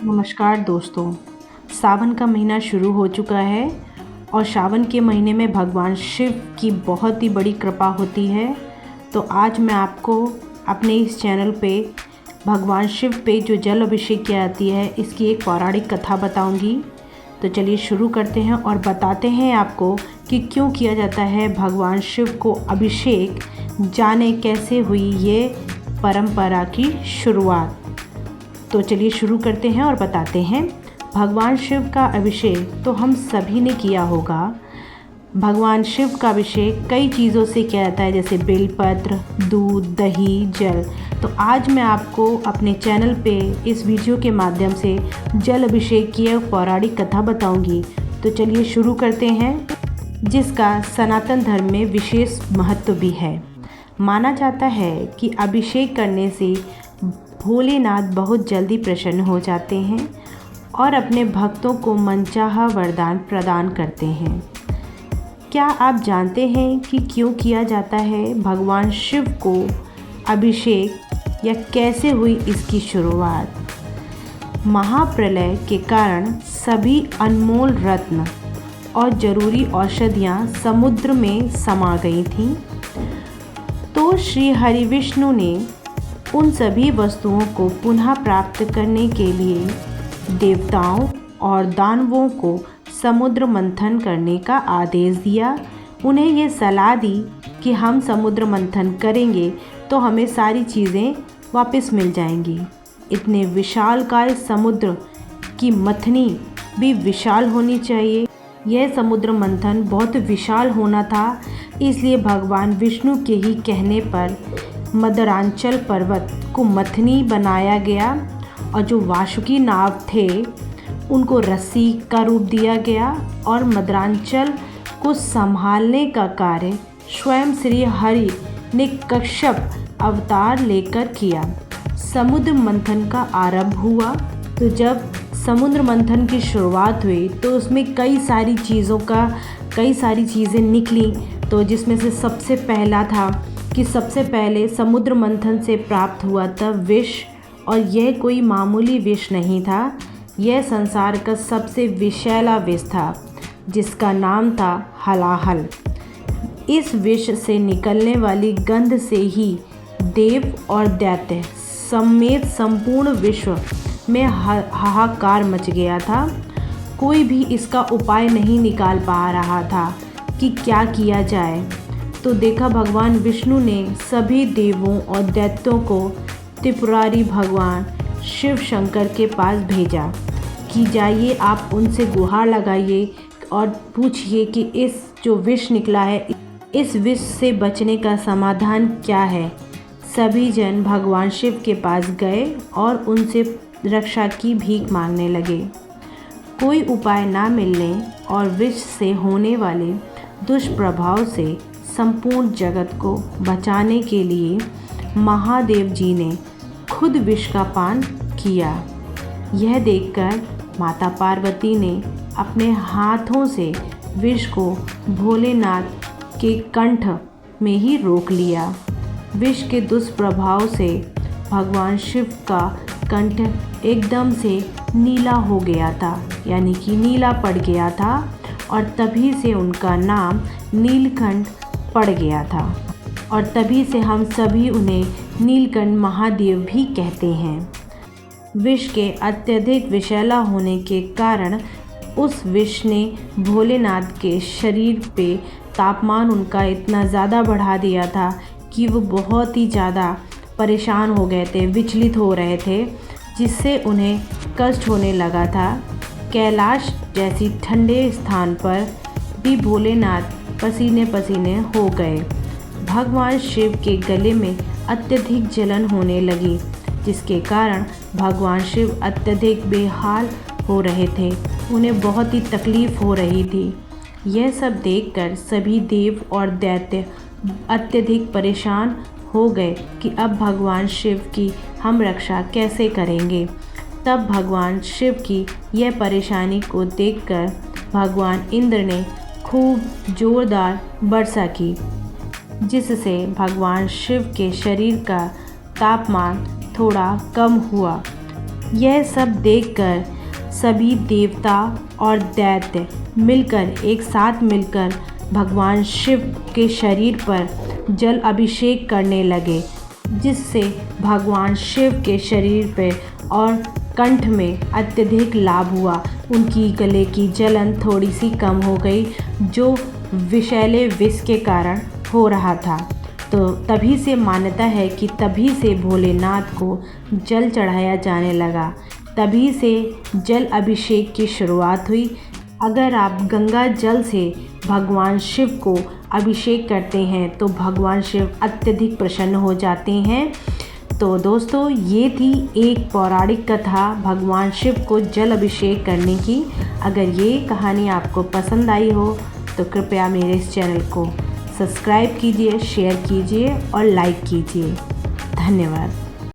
नमस्कार दोस्तों। सावन का महीना शुरू हो चुका है और सावन के महीने में भगवान शिव की बहुत ही बड़ी कृपा होती है। तो आज मैं आपको अपने इस चैनल पे भगवान शिव पे जो जल अभिषेक किया जाती है इसकी एक पौराणिक कथा बताऊंगी। तो चलिए शुरू करते हैं और बताते हैं आपको कि क्यों किया जाता है भगवान शिव को अभिषेक, जाने कैसे हुई ये परंपरा की शुरुआत। तो चलिए शुरू करते हैं और बताते हैं। भगवान शिव का अभिषेक तो हम सभी ने किया होगा। भगवान शिव का अभिषेक कई चीज़ों से किया जाता है, जैसे बेलपत्र, दूध, दही, जल। तो आज मैं आपको अपने चैनल पे इस वीडियो के माध्यम से जल अभिषेक की एक पौराणिक कथा बताऊंगी। तो चलिए शुरू करते हैं, जिसका सनातन धर्म में विशेष महत्व भी है। माना जाता है कि अभिषेक करने से भोलेनाथ बहुत जल्दी प्रसन्न हो जाते हैं और अपने भक्तों को मनचाहा वरदान प्रदान करते हैं। क्या आप जानते हैं कि क्यों किया जाता है भगवान शिव को अभिषेक, या कैसे हुई इसकी शुरुआत? महाप्रलय के कारण सभी अनमोल रत्न और जरूरी औषधियाँ समुद्र में समा गई थीं। तो श्री हरि विष्णु ने उन सभी वस्तुओं को पुनः प्राप्त करने के लिए देवताओं और दानवों को समुद्र मंथन करने का आदेश दिया। उन्हें ये सलाह दी कि हम समुद्र मंथन करेंगे तो हमें सारी चीज़ें वापस मिल जाएंगी। इतने विशालकाय समुद्र की मथनी भी विशाल होनी चाहिए। यह समुद्र मंथन बहुत विशाल होना था, इसलिए भगवान विष्णु के ही कहने पर मदरांचल पर्वत को मथनी बनाया गया और जो वासुकी नाव थे उनको रस्सी का रूप दिया गया और मदरांचल को संभालने का कार्य स्वयं श्री हरि ने कश्यप अवतार लेकर किया। समुद्र मंथन का आरंभ हुआ। तो जब समुद्र मंथन की शुरुआत हुई तो उसमें कई सारी चीज़ें निकली। तो जिसमें से सबसे पहला था कि सबसे पहले समुद्र मंथन से प्राप्त हुआ था विष, और यह कोई मामूली विष नहीं था। यह संसार का सबसे विषैला विष था, जिसका नाम था हलाहल। इस विष से निकलने वाली गंध से ही देव और दैत्य समेत संपूर्ण विश्व में हाहाकार मच गया था। कोई भी इसका उपाय नहीं निकाल पा रहा था कि क्या किया जाए। तो देखा, भगवान विष्णु ने सभी देवों और दैत्यों को त्रिपुरारी भगवान शिव शंकर के पास भेजा कि जाइए, आप उनसे गुहार लगाइए और पूछिए कि इस जो विष निकला है, इस विष से बचने का समाधान क्या है। सभी जन भगवान शिव के पास गए और उनसे रक्षा की भीख मांगने लगे। कोई उपाय ना मिलने और विष से होने वाले दुष्प्रभाव से संपूर्ण जगत को बचाने के लिए महादेव जी ने खुद विष का पान किया। यह देखकर माता पार्वती ने अपने हाथों से विष को भोलेनाथ के कंठ में ही रोक लिया। विष के दुष्प्रभाव से भगवान शिव का कंठ एकदम से नीला हो गया था, यानी कि नीला पड़ गया था, और तभी से उनका नाम नीलकंठ पड़ गया था। और तभी से हम सभी उन्हें नीलकंठ महादेव भी कहते हैं। विष के अत्यधिक विषैला होने के कारण उस विष ने भोलेनाथ के शरीर पे तापमान उनका इतना ज़्यादा बढ़ा दिया था कि वो बहुत ही ज़्यादा परेशान हो गए थे, विचलित हो रहे थे, जिससे उन्हें कष्ट होने लगा था। कैलाश जैसी ठंडे स्थान पर भी भोलेनाथ पसीने पसीने हो गए। भगवान शिव के गले में अत्यधिक जलन होने लगी, जिसके कारण भगवान शिव अत्यधिक बेहाल हो रहे थे। उन्हें बहुत ही तकलीफ़ हो रही थी। यह सब देखकर सभी देव और दैत्य अत्यधिक परेशान हो गए कि अब भगवान शिव की हम रक्षा कैसे करेंगे। तब भगवान शिव की यह परेशानी को देखकर भगवान इंद्र ने खूब जोरदार वर्षा की, जिससे भगवान शिव के शरीर का तापमान थोड़ा कम हुआ। यह सब देखकर सभी देवता और दैत्य एक साथ मिलकर भगवान शिव के शरीर पर जल अभिषेक करने लगे, जिससे भगवान शिव के शरीर पे और कंठ में अत्यधिक लाभ हुआ। उनकी गले की जलन थोड़ी सी कम हो गई, जो विषैले विष के कारण हो रहा था। तो तभी से मान्यता है कि तभी से भोलेनाथ को जल चढ़ाया जाने लगा, तभी से जल अभिषेक की शुरुआत हुई। अगर आप गंगा जल से भगवान शिव को अभिषेक करते हैं तो भगवान शिव अत्यधिक प्रसन्न हो जाते हैं। तो दोस्तों, ये थी एक पौराणिक कथा भगवान शिव को जल अभिषेक करने की। अगर ये कहानी आपको पसंद आई हो तो कृपया मेरे इस चैनल को सब्सक्राइब कीजिए, शेयर कीजिए और लाइक कीजिए। धन्यवाद।